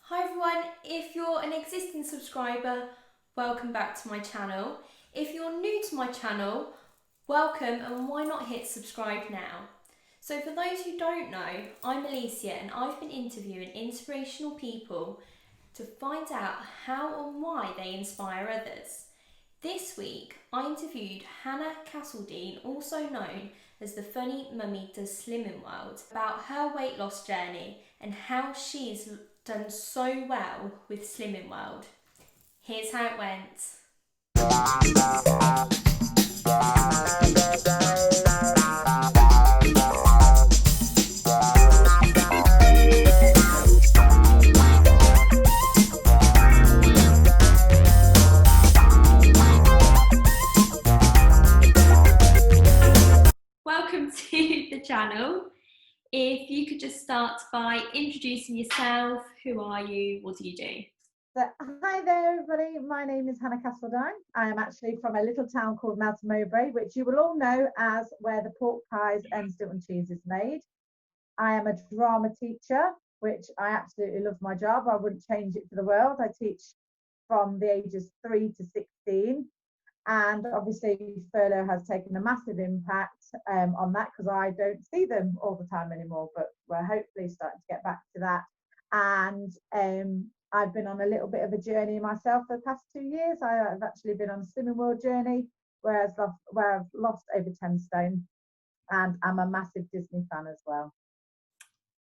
Hi everyone, if you're an existing subscriber, welcome back to my channel. If you're new to my channel, welcome, and why not hit subscribe now? So for those who don't know, I'm Alicia and I've been interviewing inspirational people to find out how and why they inspire others. This week, I interviewed Hannah Castledine, also known as the funny mummy does Slimming World, about her weight loss journey and how she's done so well with Slimming World. Here's how it went. Welcome to the channel. If you could just start by introducing yourself, who are you, what do you do? So, hi there, everybody. My name is Hannah Castledine. I am actually from a little town called Melton Mowbray, which you will all know as where the pork pies and Stilton cheese is made. I am a drama teacher, which I absolutely love my job. I wouldn't change it for the world. I teach from the ages 3 to 16. And obviously, furlough has taken a massive impact on that because I don't see them all the time anymore. But we're hopefully starting to get back to that. And I've been on a little bit of a journey myself for the past 2 years. I've actually been on a Slimming World journey where I've lost over 10 stone. And I'm a massive Disney fan as well.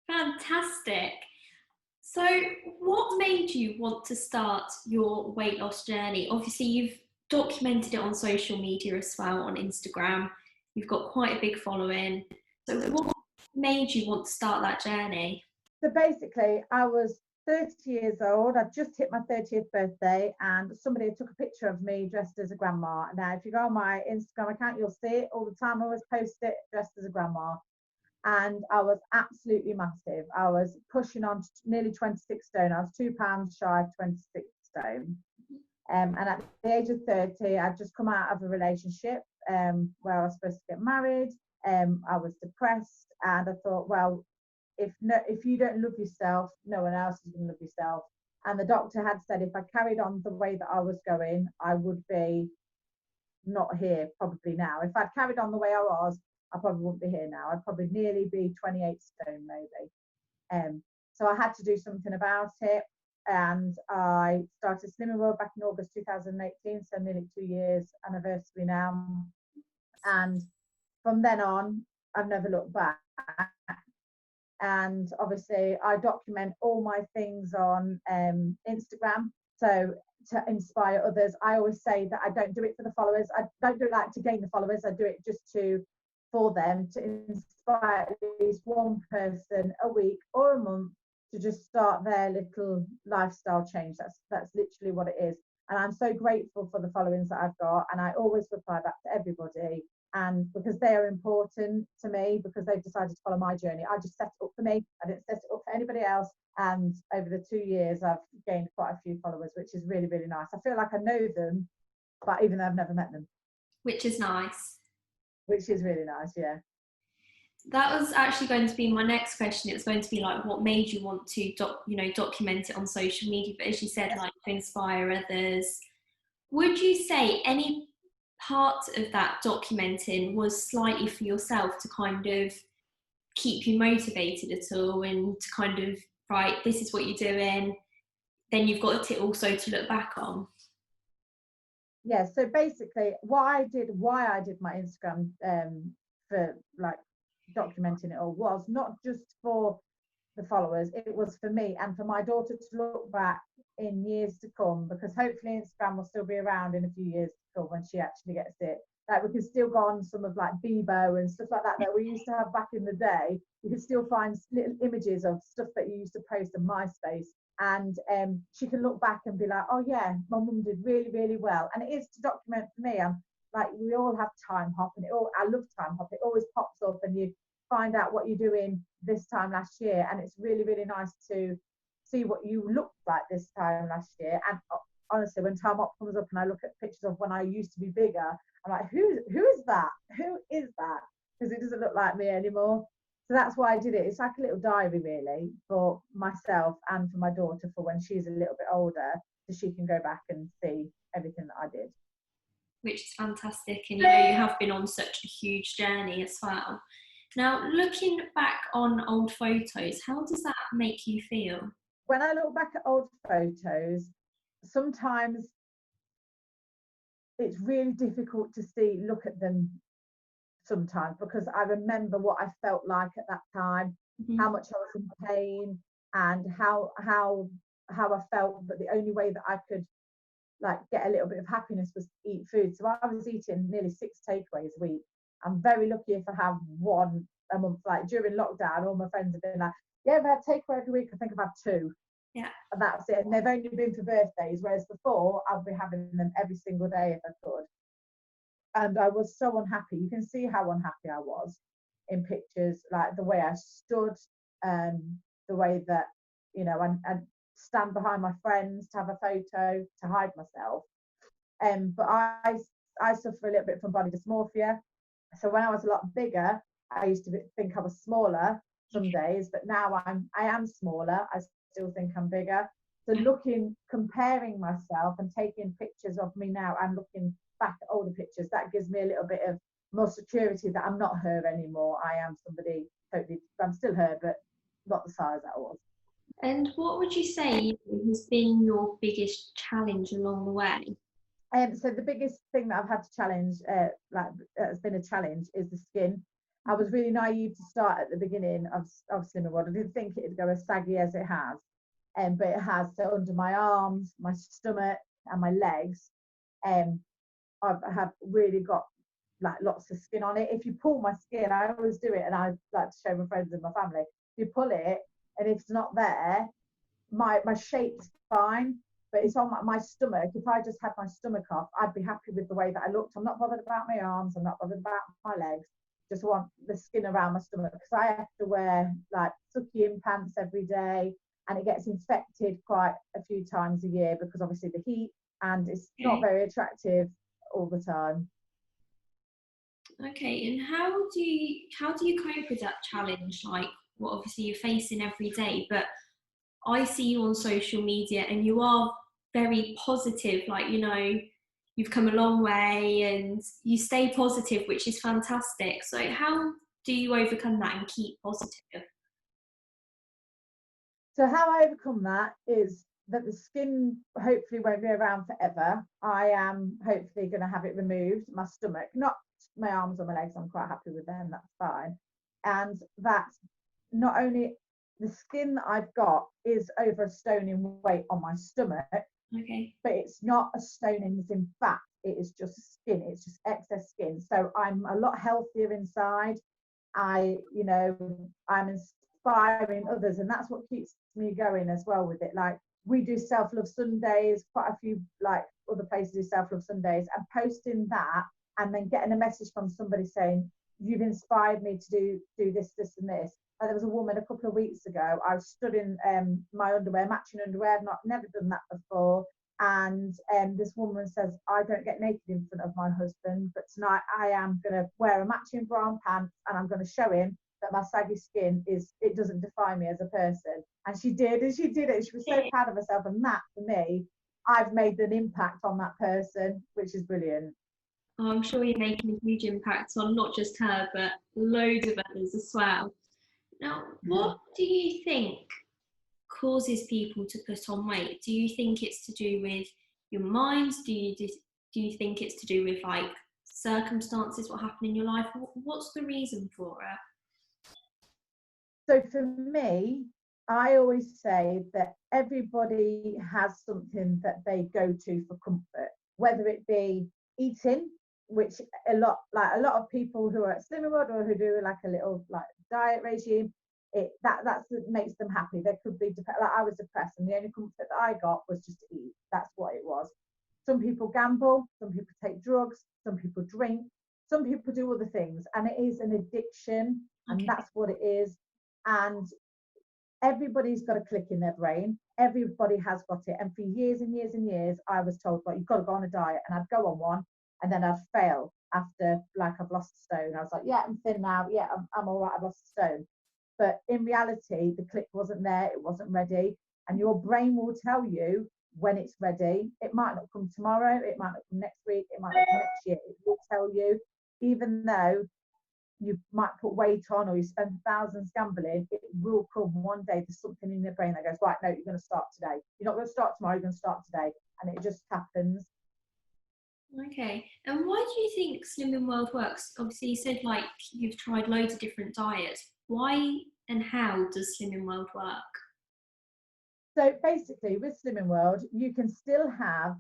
Fantastic. So, what made you want to start your weight loss journey? Obviously, you've documented it on social media as well, on Instagram. You've got quite a big following. So, what made you want to start that journey? So basically, I was 30 years old. I'd just hit my 30th birthday, and somebody took a picture of me dressed as a grandma. Now, if you go on my Instagram account, you'll see it all the time. I always post it dressed as a grandma. And I was absolutely massive. I was pushing on nearly 26 stone. I was £2 shy of 26 stone. And at the age of 30, I'd just come out of a relationship where I was supposed to get married. I was depressed, and I thought, well, if you don't love yourself, no one else is going to love yourself. And the doctor had said if I carried on the way that I was going, I would be not here probably now. If I'd carried on the way I was, I probably wouldn't be here now. I'd probably nearly be 28 stone maybe. So I had to do something about it. And I started Slimming World back in August 2018, so nearly 2 years anniversary now. And from then on, I've never looked back. And obviously, I document all my things on Instagram. So to inspire others, I always say that I don't do it for the followers. I don't do it like to gain the followers. I do it just for them to inspire at least one person a week or a month to just start their little lifestyle change. That's literally what it is. And I'm so grateful for the followings that I've got. And I always reply back to everybody. And because they are important to me, because they've decided to follow my journey, I just set it up for me. I didn't set it up for anybody else. And over the 2 years, I've gained quite a few followers, which is really, really nice. I feel like I know them, but even though I've never met them, Which is nice. which is really nice. Yeah. That was actually going to be my next question. It was going to be like, what made you want to document it on social media? But as you said, like to inspire others. Would you say any part of that documenting was slightly for yourself to kind of keep you motivated at all, and to kind of, right, this is what you're doing, then you've got it also to look back on? Yeah. So basically, why I did my Instagram for like documenting it all was not just for the followers, it was for me and for my daughter to look back in years to come, because hopefully Instagram will still be around in a few years to come when she actually gets it. Like we can still go on some of like Bebo and stuff like that that we used to have back in the day. You can still find little images of stuff that you used to post on MySpace, and she can look back and be like, oh yeah, my mum did really, really well. And it is to document for me. I'm like, we all have time hop, and I love time hop. It always pops up and you find out what you're doing this time last year, and it's really, really nice to see what you looked like this time last year. And honestly, when time up comes up and I look at pictures of when I used to be bigger, I'm like, who is that? Who is that? Because it doesn't look like me anymore. So that's why I did it. It's like a little diary really for myself and for my daughter for when she's a little bit older, so she can go back and see everything that I did. Which is fantastic. And you know, you have been on such a huge journey as well. Now, looking back on old photos, how does that make you feel? When I look back at old photos, sometimes it's really difficult to look at them sometimes, because I remember what I felt like at that time, how much I was in pain, and how I felt. But the only way that I could like get a little bit of happiness was to eat food. So I was eating nearly 6 takeaways a week. I'm very lucky if I have one a month. Like during lockdown, all my friends have been like, "Yeah, I've had takeaway every week." I think I've had 2. Yeah. And that's it. And they've only been for birthdays, whereas before I'd be having them every single day if I could. And I was so unhappy. You can see how unhappy I was in pictures, like the way I stood, the way that, you know, and stand behind my friends to have a photo to hide myself. But I suffer a little bit from body dysmorphia. So when I was a lot bigger, I used to think I was smaller some days, but now I am smaller. I still think I'm bigger. So comparing myself and taking pictures of me now and looking back at older pictures, that gives me a little bit of more security that I'm not her anymore. I am somebody totally, I'm still her, but not the size that I was. And what would you say has been your biggest challenge along the way? So the biggest thing that I've had to challenge, has been a challenge, is the skin. I was really naive to start at the beginning of Slimming World. I didn't think it'd go as saggy as it has, but it has. So under my arms, my stomach, and my legs, I have really got like lots of skin on it. If you pull my skin, I always do it, and I like to show my friends and my family. If you pull it, and if it's not there, my shape's fine, but it's on my stomach. If I just had my stomach off, I'd be happy with the way that I looked. I'm not bothered about my arms. I'm not bothered about my legs. Just want the skin around my stomach, because I have to wear like sucky in pants every day, and it gets infected quite a few times a year because obviously the heat, and it's not very attractive all the time. Okay, and how do you cope with that challenge? Like, what obviously you're facing every day, but I see you on social media and you are very positive. Like, you know, you've come a long way and you stay positive, which is fantastic. So how do you overcome that and keep positive? So how I overcome that is that the skin hopefully won't be around forever. I am hopefully going to have it removed. My stomach, not my arms or my legs, I'm quite happy with them, that's fine. And that not only the skin that I've got is over a stone in weight on my stomach, Okay. but it's not a stone in fat. It is just skin. It's just excess skin. So I'm a lot healthier inside. I'm inspiring others, and that's what keeps me going as well with it. Like, we do self-love Sundays, quite a few like other places do self-love Sundays, and posting that and then getting a message from somebody saying, "You've inspired me to do this, this and this." And there was a woman a couple of weeks ago, I was stood in my underwear, matching underwear. I've never done that before. And this woman says, "I don't get naked in front of my husband, but tonight I am going to wear a matching bra and pants, and I'm going to show him that my saggy skin it doesn't define me as a person." And she did, and she did it. She was so proud of herself. And that, for me, I've made an impact on that person, which is brilliant. Oh, I'm sure you're making a huge impact on not just her, but loads of others as well. Now, what do you think causes people to put on weight? Do you think it's to do with your mind? Do you think it's to do with like circumstances, what happened in your life? What's the reason for it? So for me, I always say that everybody has something that they go to for comfort, whether it be eating, which a lot of people who are at Slimming World or who do like a little like diet regime, that's what makes them happy. They could be like, I was depressed, and the only comfort that I got was just to eat. That's what it was. Some people gamble, some people take drugs, some people drink, some people do other things, and it is an addiction, and that's what it is. And everybody's got a click in their brain. Everybody has got it. And for years and years and years, I was told, "Well, you've got to go on a diet." And I'd go on one, and then I'd fail after, like, I've lost a stone. I was like, "Yeah, I'm thin now. Yeah, I'm all right. I've lost a stone." But in reality, the click wasn't there, it wasn't ready. And your brain will tell you when it's ready. It might not come tomorrow, it might not come next week, it might not come next year. It will tell you, even though you might put weight on or you spend thousands gambling, it will come one day. There's something in your brain that goes, right, no, you're going to start today. You're not going to start tomorrow, you're going to start today. And it just happens. Okay. And why do you think Slimming World works? Obviously, you said like you've tried loads of different diets. Why and how does Slimming World work? So basically, with Slimming World, you can still have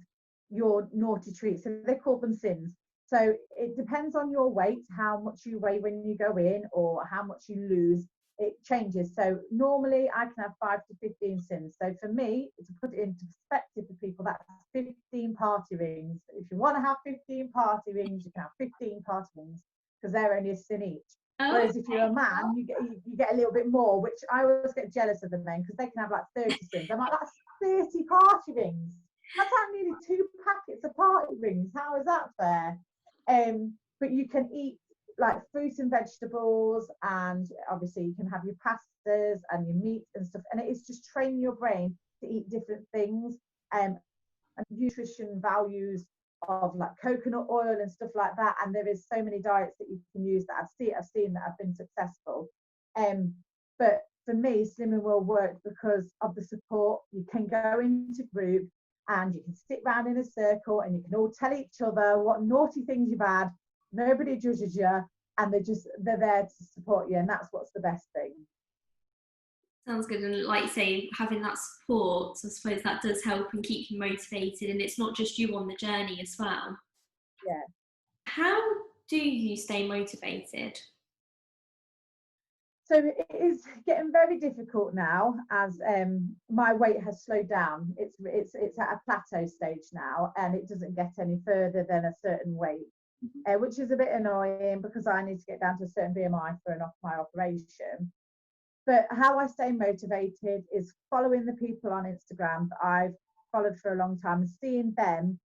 your naughty treats. So they call them sins. So it depends on your weight, how much you weigh when you go in, or how much you lose. It changes. So normally I can have 5 to 15 sins. So for me, to put it into perspective for people, that's 15 party rings. If you want to have 15 party rings, you can have 15 party rings because they're only a sin each. Oh, Whereas if you're a man, you get a little bit more, which I always get jealous of the men because they can have like 30 sins. I'm like, that's 30 party rings. That's like nearly 2 packets of party rings. How is that fair? But you can eat like fruit and vegetables, and obviously you can have your pastas and your meat and stuff. And it is just training your brain to eat different things and nutrition values of like coconut oil and stuff like that. And there is so many diets that you can use that I've seen that have been successful. But for me, Slimming World worked because of the support. You can go into group and you can sit around in a circle and you can all tell each other what naughty things you've had. Nobody judges you, and they're there to support you, and that's what's the best thing. sounds good. And like you say, having that support, I suppose that does help and keep you motivated. And it's not just you on the journey as well. Yeah. How do you stay motivated? So it is getting very difficult now as my weight has slowed down. It's at a plateau stage now, and it doesn't get any further than a certain weight, which is a bit annoying because I need to get down to a certain BMI for my operation. But how I stay motivated is following the people on Instagram that I've followed for a long time and seeing them,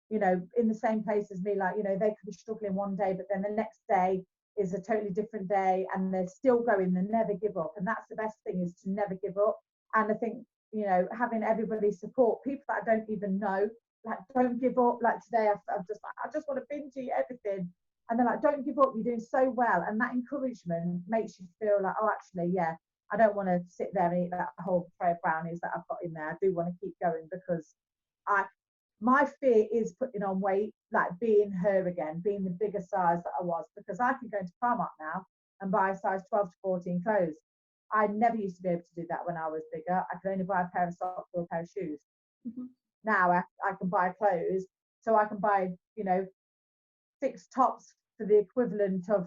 in the same place as me. Like, they could be struggling one day, but then the next day is a totally different day and they're still going, they never give up. And that's the best thing, is to never give up. And I think, having everybody support people that I don't even know, like, don't give up. Like today, I'm just like, I just want to binge eat everything. And they're like, don't give up, you're doing so well. And that encouragement makes you feel like, oh, actually, yeah, I don't want to sit there and eat that whole tray of brownies that I've got in there. I do want to keep going because my fear is putting on weight, like being her again, being the bigger size that I was, because I can go into Primark now and buy size 12 to 14 clothes. I never used to be able to do that when I was bigger. I could only buy a pair of socks or a pair of shoes. Mm-hmm. Now I can buy clothes, so I can buy, 6 tops for the equivalent of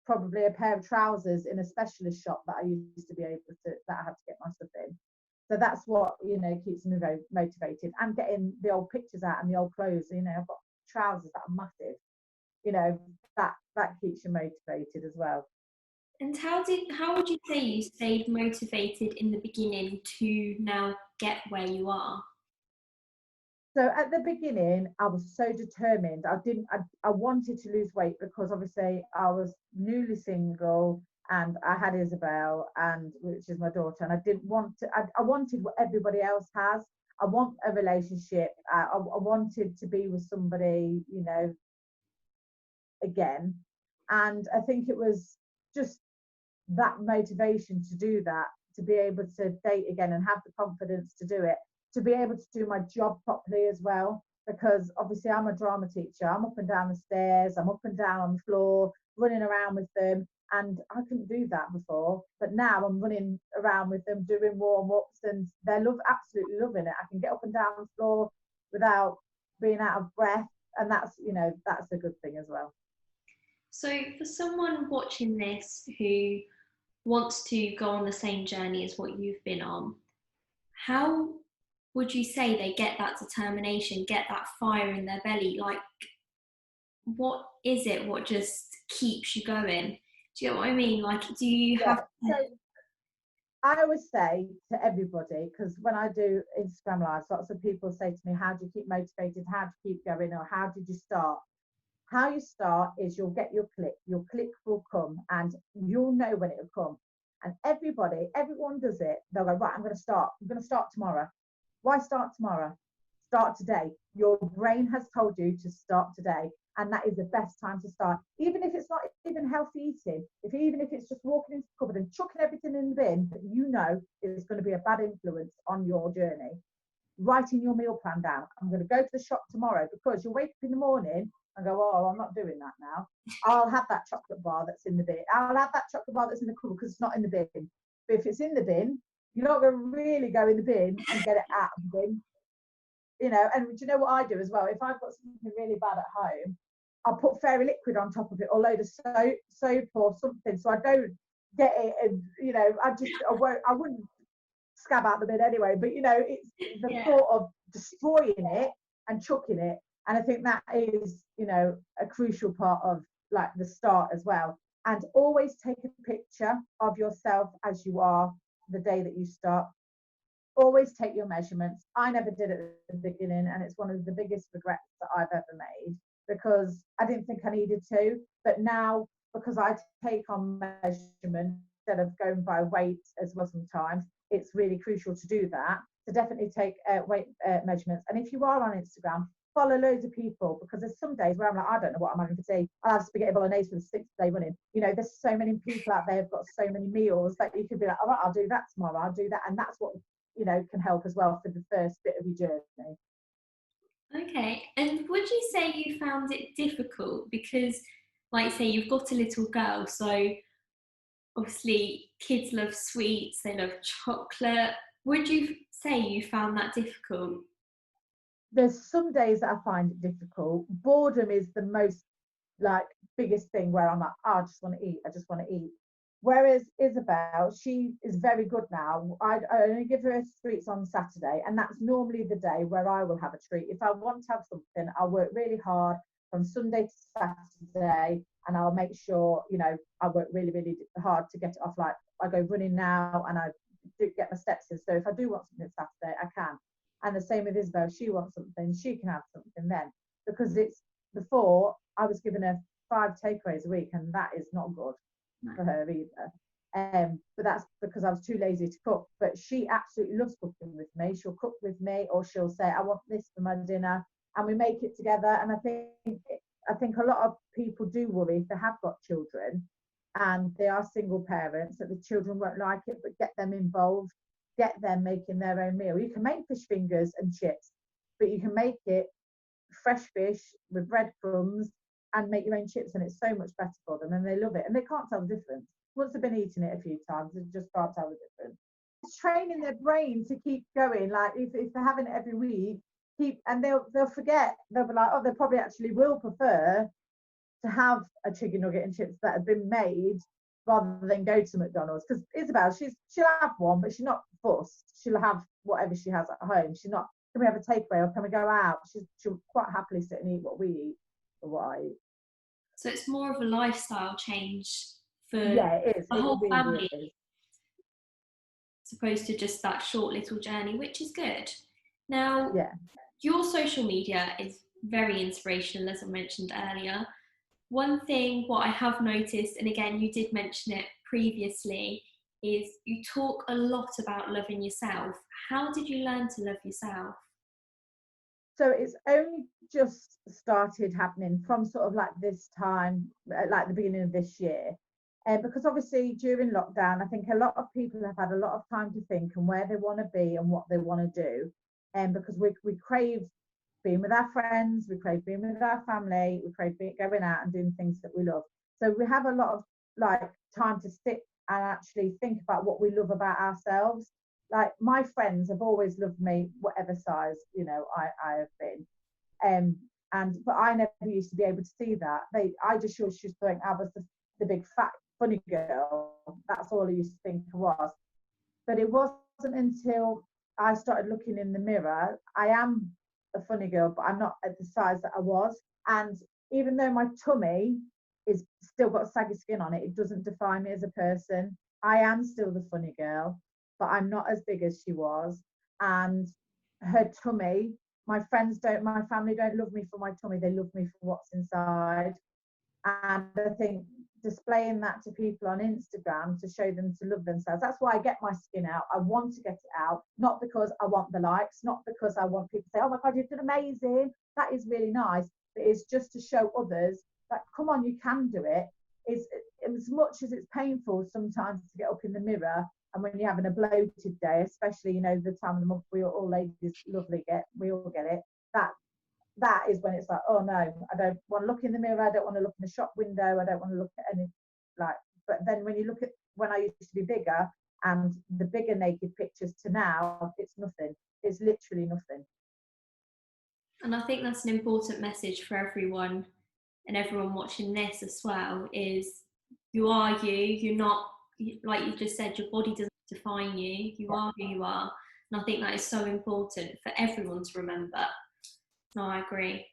probably a pair of trousers in a specialist shop that I used to be able to, that I had to get my stuff in. So that's what, keeps me very motivated. And getting the old pictures out and the old clothes. I've got trousers that are massive. That keeps you motivated as well. And how would you say you stayed motivated in the beginning to now get where you are? So at the beginning, I was so determined. I wanted to lose weight because obviously I was newly single and I had Isabel, which is my daughter, and I didn't want to. I wanted what everybody else has. I want a relationship. I wanted to be with somebody, again. And I think it was just that motivation to do that, to be able to date again and have the confidence to do it, to be able to do my job properly as well. Because obviously I'm a drama teacher. I'm up and down the stairs. I'm up and down on the floor, running around with them. And I couldn't do that before, but now I'm running around with them doing warm-ups, and they're absolutely loving it. I can get up and down the floor without being out of breath, and that's a good thing as well. So for someone watching this who wants to go on the same journey as what you've been on, how would you say they get that determination, get that fire in their belly? Like, what is it what just keeps you going? Do you get what I mean? Like, do you have to... So I always say to everybody, because when I do Instagram lives, lots of people say to me, how do you keep motivated? How do you keep going? Or how did you start? How you start is you'll get your click will come, and you'll know when it will come. And everyone does it. They'll go, right, I'm going to start tomorrow. Why start tomorrow? Start today. Your brain has told you to start today. And that is the best time to start. Even if it's not even healthy eating, even if it's just walking into the cupboard and chucking everything in the bin that you know is going to be a bad influence on your journey. Writing your meal plan down. I'm going to go to the shop tomorrow, because you'll wake up in the morning and go, oh, I'm not doing that now. I'll have that chocolate bar that's in the bin. I'll have that chocolate bar that's in the cupboard because it's not in the bin. But if it's in the bin, you're not going to really go in the bin and get it out of the bin. You know, and do you know what I do as well? If I've got something really bad at home, I'll put fairy liquid on top of it, or a load of soap or something, so I don't get it. And you know, I wouldn't scab out the bin anyway. But you know, it's the thought of destroying it and chucking it, and I think that is, you know, a crucial part of like the start as well. And always take a picture of yourself as you are the day that you start. Always take your measurements. I never did it at the beginning, and it's one of the biggest regrets that I've ever made, because I didn't think I needed to. But now, because I take on measurement instead of going by weight as well sometimes, it's really crucial to do that, to definitely take weight measurements. And if you are on Instagram, follow loads of people, because there's some days where I'm like, I don't know what I'm having for tea. I'll have spaghetti bolognese for the 6th day running. You know, there's so many people out there who've got so many meals that you could be like, all right, I'll do that tomorrow, I'll do that. And that's what, you know, can help as well for the first bit of your journey. Okay, and would you say you found it difficult? Because, like you say, you've got a little girl, so obviously kids love sweets, they love chocolate. Would you say you found that difficult? There's some days that I find it difficult. Boredom is the most like biggest thing, where I'm like, oh, I just want to eat. I just want to eat. Whereas Isabel, she is very good now. I only give her sweets on Saturday, and that's normally the day where I will have a treat. If I want to have something, I'll work really hard from Sunday to Saturday, and I'll make sure, you know, I work really, really hard to get it off. Like I go running now, and I do get my steps in. So if I do want something Saturday, I can. And the same with Isabel. She wants something, she can have something then. Because it's before I was giving her 5 takeaways a week, and that is not good for her either. But that's because I was too lazy to cook. But she absolutely loves cooking with me. She'll cook with me, or she'll say, I want this for my dinner, and we make it together. And I think a lot of people do worry if they have got children and they are single parents, that the children won't like it. But get them involved, get them making their own meal. You can make fish fingers and chips, but you can make it fresh fish with breadcrumbs and make your own chips, and it's so much better for them, and they love it, and they can't tell the difference. Once they've been eating it a few times, they just can't tell the difference. It's training their brain to keep going. Like if they're having it every week, and they'll forget. They'll be like, oh, they probably actually will prefer to have a chicken nugget and chips that have been made rather than go to McDonald's. Because Isabel, she'll have one, but she's not fussed. She'll have whatever she has at home. She's not, can we have a takeaway or can we go out? She'll quite happily sit and eat what we eat or what I eat. So it's more of a lifestyle change for it is. the whole really family, is. as opposed to just that short little journey, which is good. Now, Yeah. your social media is very inspirational, as I mentioned earlier. One thing what I have noticed, and again you did mention it previously, is you talk a lot about loving yourself. How did you learn to love yourself? So it's only just started happening from sort of like this time, like the beginning of this year. Because obviously during lockdown, I think a lot of people have had a lot of time to think and where they want to be and what they want to do. And because we crave being with our friends, we crave being with our family, we crave going out and doing things that we love. So we have a lot of like time to sit and actually think about what we love about ourselves. Like my friends have always loved me, whatever size, you know, I have been. But I never used to be able to see that. I just used to think I was the big fat funny girl. That's all I used to think I was. But it wasn't until I started looking in the mirror. I am a funny girl, but I'm not at the size that I was. And even though my tummy is still got saggy skin on it, it doesn't define me as a person. I am still the funny girl, but I'm not as big as she was. And her tummy, my family don't love me for my tummy. They love me for what's inside. And I think displaying that to people on Instagram to show them to love themselves. That's why I get my skin out. I want to get it out, not because I want the likes, not because I want people to say, oh my God, you've done amazing. That is really nice. But it's just to show others that, come on, you can do it. It's as much as it's painful sometimes to get up in the mirror, and when you're having a bloated day, especially, you know, the time of the month we all ladies lovely we all get it. That is when it's like, oh no, I don't want to look in the mirror, I don't want to look in the shop window, I don't want to look at any, like, but then when you look at when I used to be bigger and the bigger naked pictures to now, it's nothing. It's literally nothing. And I think that's an important message for everyone and everyone watching this as well, is you are you. You're not, like you just said, your body doesn't define you. You are who you are. And I think that is so important for everyone to remember. No, I agree.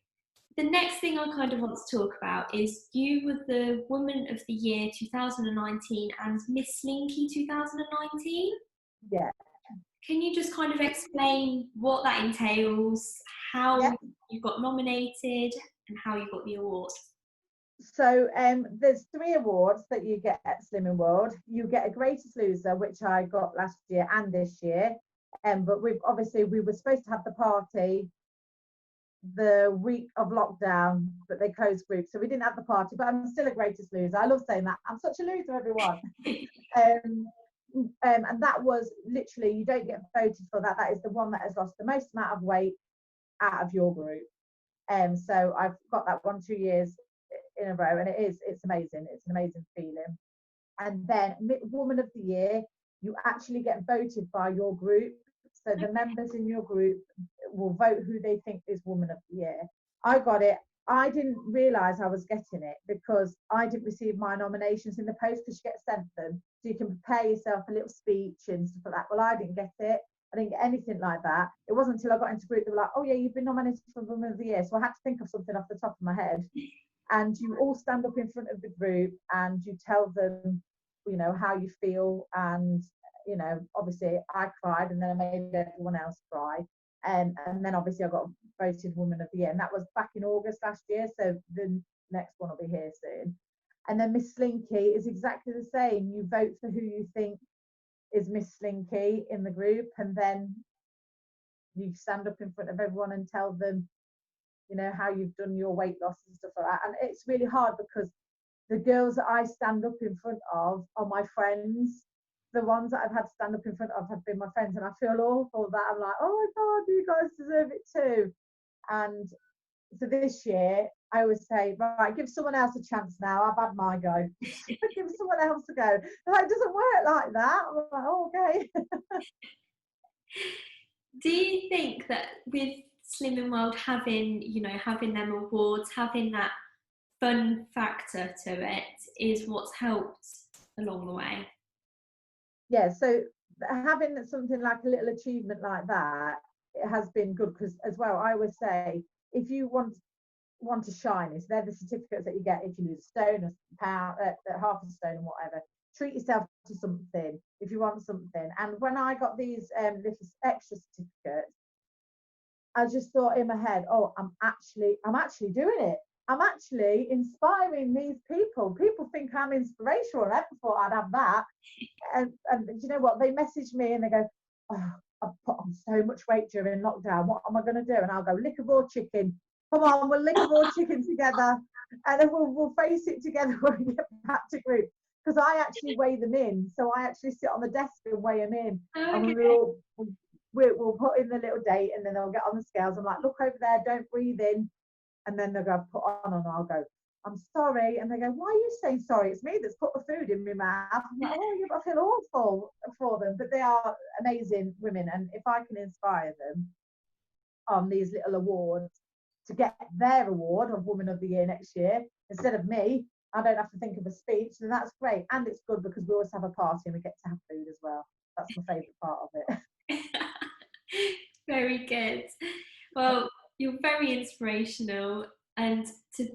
The next thing I kind of want to talk about is you were the Woman of the Year 2019 and Miss Slinky 2019. Yeah. Can you just kind of explain what that entails, how you got nominated and how you got the award? So there's 3 awards that you get at Slimming World. You get a Greatest Loser, which I got last year and this year. But we were supposed to have the party the week of lockdown, but they closed groups, so we didn't have the party. But I'm still a Greatest Loser. I love saying that. I'm such a loser, everyone. And that was literally, you don't get voted for that. That is the one that has lost the most amount of weight out of your group. So I've got that one 2 years in a row, and it's amazing. It's an amazing feeling. And then Woman of the Year, you actually get voted by your group. So the members in your group will vote who they think is Woman of the Year. I got it. I didn't realise I was getting it because I didn't receive my nominations in the post, because you get sent them. So you can prepare yourself a little speech and stuff like that. Well, I didn't get it. I didn't get anything like that. It wasn't until I got into group they were like, oh yeah, you've been nominated for Woman of the Year. So I had to think of something off the top of my head. And you all stand up in front of the group and you tell them, you know, how you feel. And, you know, obviously I cried, and then I made everyone else cry. And then obviously I got voted Woman of the Year, and that was back in August last year. So the next one will be here soon. And then Miss Slinky is exactly the same. You vote for who you think is Miss Slinky in the group, and then you stand up in front of everyone and tell them, you know, how you've done your weight loss and stuff like that. And it's really hard because the girls that I stand up in front of are my friends. The ones that I've had to stand up in front of have been my friends, and I feel awful that I'm like, oh my God, you guys deserve it too. And so this year, I always say, right, give someone else a chance now. I've had my go. Give someone else a go. They're like, it doesn't work like that. I'm like, oh, okay. Do you think that with Slimming World having, you know, having them awards, having that fun factor to it is what's helped along the way? Yeah, so having something like a little achievement like that, it has been good, because as well, I always say, if you want to shine, is they're the certificates that you get if you lose a stone, a pound, half a stone, and whatever. Treat yourself to something if you want something. And when I got these little extra certificates, I just thought in my head, oh, I'm actually doing it. I'm actually inspiring these people. People think I'm inspirational. I never thought I'd have that. And you know what? They message me and they go, oh, I've put on so much weight during lockdown. What am I going to do? And I'll go, lick a raw chicken. Come on, we'll lick a raw chicken together, and then we'll face it together when we get back to group. Because I actually weigh them in. So I actually sit on the desk and weigh them in. Okay. And we'll put in the little date, and then they'll get on the scales. I'm like, look over there, don't breathe in. And then they'll go, put on, and I'll go, I'm sorry. And they go, why are you saying sorry? It's me that's put the food in my mouth. I'm like, oh, yeah, I feel awful for them. But they are amazing women. And if I can inspire them on these little awards to get their award of Woman of the Year next year, instead of me, I don't have to think of a speech. And that's great. And it's good because we always have a party and we get to have food as well. That's my favourite part of it. Very good. Well, you're very inspirational. And to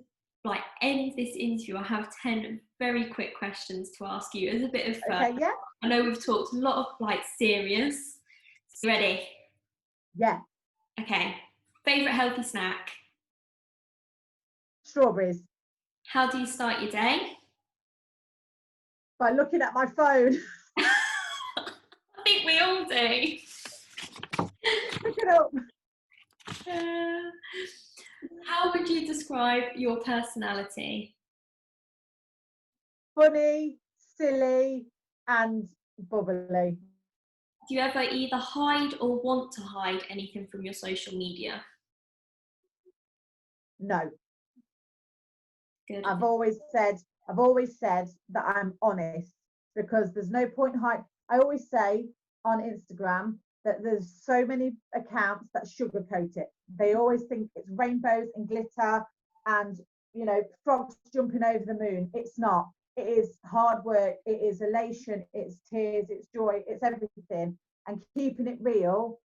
like end this interview, I have 10 very quick questions to ask you as a bit of fun. Okay, yeah. I know we've talked a lot of like serious. Ready? Yeah. Okay. Favorite healthy snack? Strawberries. How do you start your day? by looking at my phone. I think we all do. Look it up. How would you describe your personality? Funny, silly, and bubbly. Do you ever either hide or want to hide anything from your social media? No. Good. I've always said that I'm honest, because there's no point hide. I always say on Instagram that there's so many accounts that sugarcoat it. They always think it's rainbows and glitter and, you know, frogs jumping over the moon. It's not. It is hard work, it is elation, it's tears, it's joy, it's everything. And keeping it real,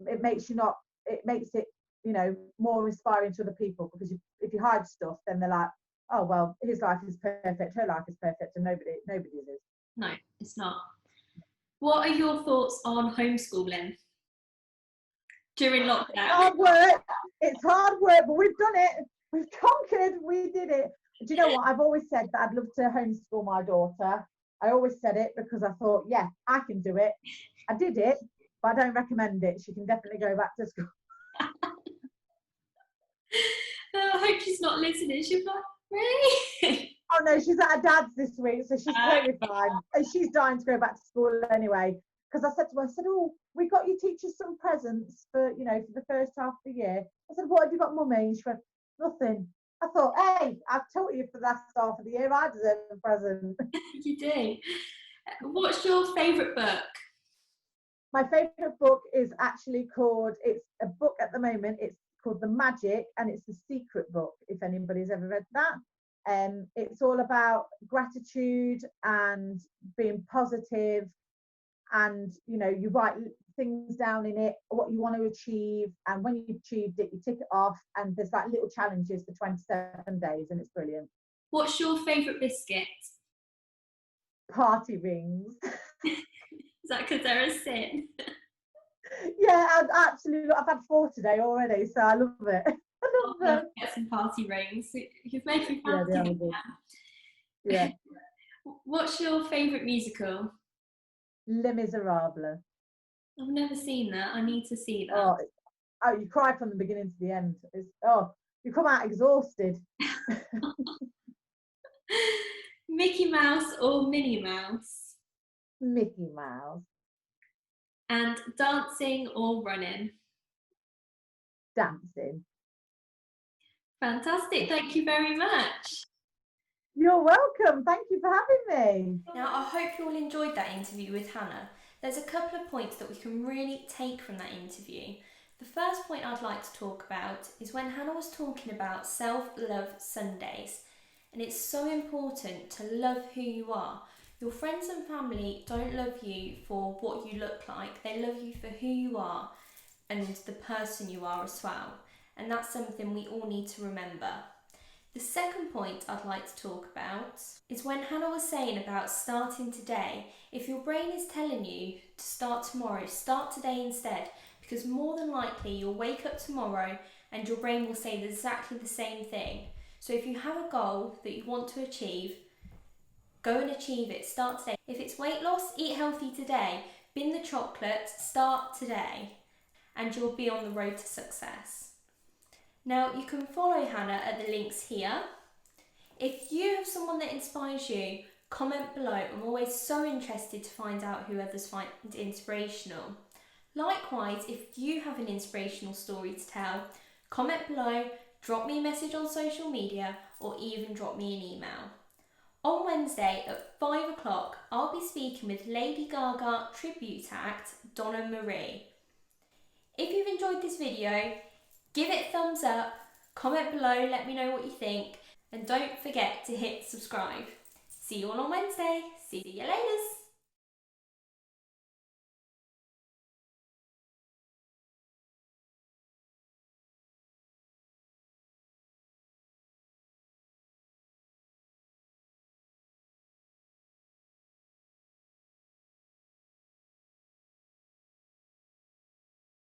it makes it, you know, more inspiring to other people, because if you hide stuff, then they're like, oh well, his life is perfect, her life is perfect, and nobody's is. No, it's not. What are your thoughts on homeschooling during lockdown? Hard work. It's hard work, but we've done it. We've conquered. We did it. Do you know what? I've always said that I'd love to homeschool my daughter. I always said it because I thought, yeah, I can do it. I did it, but I don't recommend it. She can definitely go back to school. I hope she's not listening. She's like, really? Oh no, she's at her dad's this week, so she's totally fine. And she's dying to go back to school anyway. Because I said to her, oh, we got your teachers some presents for, you know, for the first half of the year. I said, what have you got, mummy? And she went, nothing. I thought, hey, I've told you for the last half of the year, I deserve a present. You do. What's your favourite book? My favourite book is actually called, it's a book at the moment, it's called The Magic, and it's The Secret Book, if anybody's ever read that. It's all about gratitude and being positive, and you know, you write things down in it, what you want to achieve, and when you've achieved it, you tick it off, and there's like little challenges for 27 days, and it's brilliant. What's your favourite biscuit? Party rings. Is that because they're a sin? Yeah, absolutely. I've had 4 today already, so I love it. I love them. Get some party rings. You've made me fancy Yeah, them. Yeah. What's your favourite musical? Les Miserables. I've never seen that. I need to see that. Oh, you cry from the beginning to the end. You come out exhausted. Mickey Mouse or Minnie Mouse? Mickey Mouse. And dancing or running? Dancing. Fantastic. Thank you very much. You're welcome. Thank you for having me. Now, I hope you all enjoyed that interview with Hannah. There's a couple of points that we can really take from that interview. The first point I'd like to talk about is when Hannah was talking about self-love Sundays. And it's so important to love who you are. Your friends and family don't love you for what you look like. They love you for who you are and the person you are as well. And that's something we all need to remember. The second point I'd like to talk about is when Hannah was saying about starting today. If your brain is telling you to start tomorrow, start today instead, because more than likely you'll wake up tomorrow and your brain will say exactly the same thing. So if you have a goal that you want to achieve, go and achieve it, start today. If it's weight loss, eat healthy today, bin the chocolate, start today, and you'll be on the road to success. Now, you can follow Hannah at the links here. If you have someone that inspires you, comment below. I'm always so interested to find out who others find inspirational. Likewise, if you have an inspirational story to tell, comment below, drop me a message on social media, or even drop me an email. On Wednesday at 5 o'clock, I'll be speaking with Lady Gaga tribute act Donna Marie. If you've enjoyed this video, give it a thumbs up, comment below, let me know what you think, and don't forget to hit subscribe. See you all on Wednesday. See you later.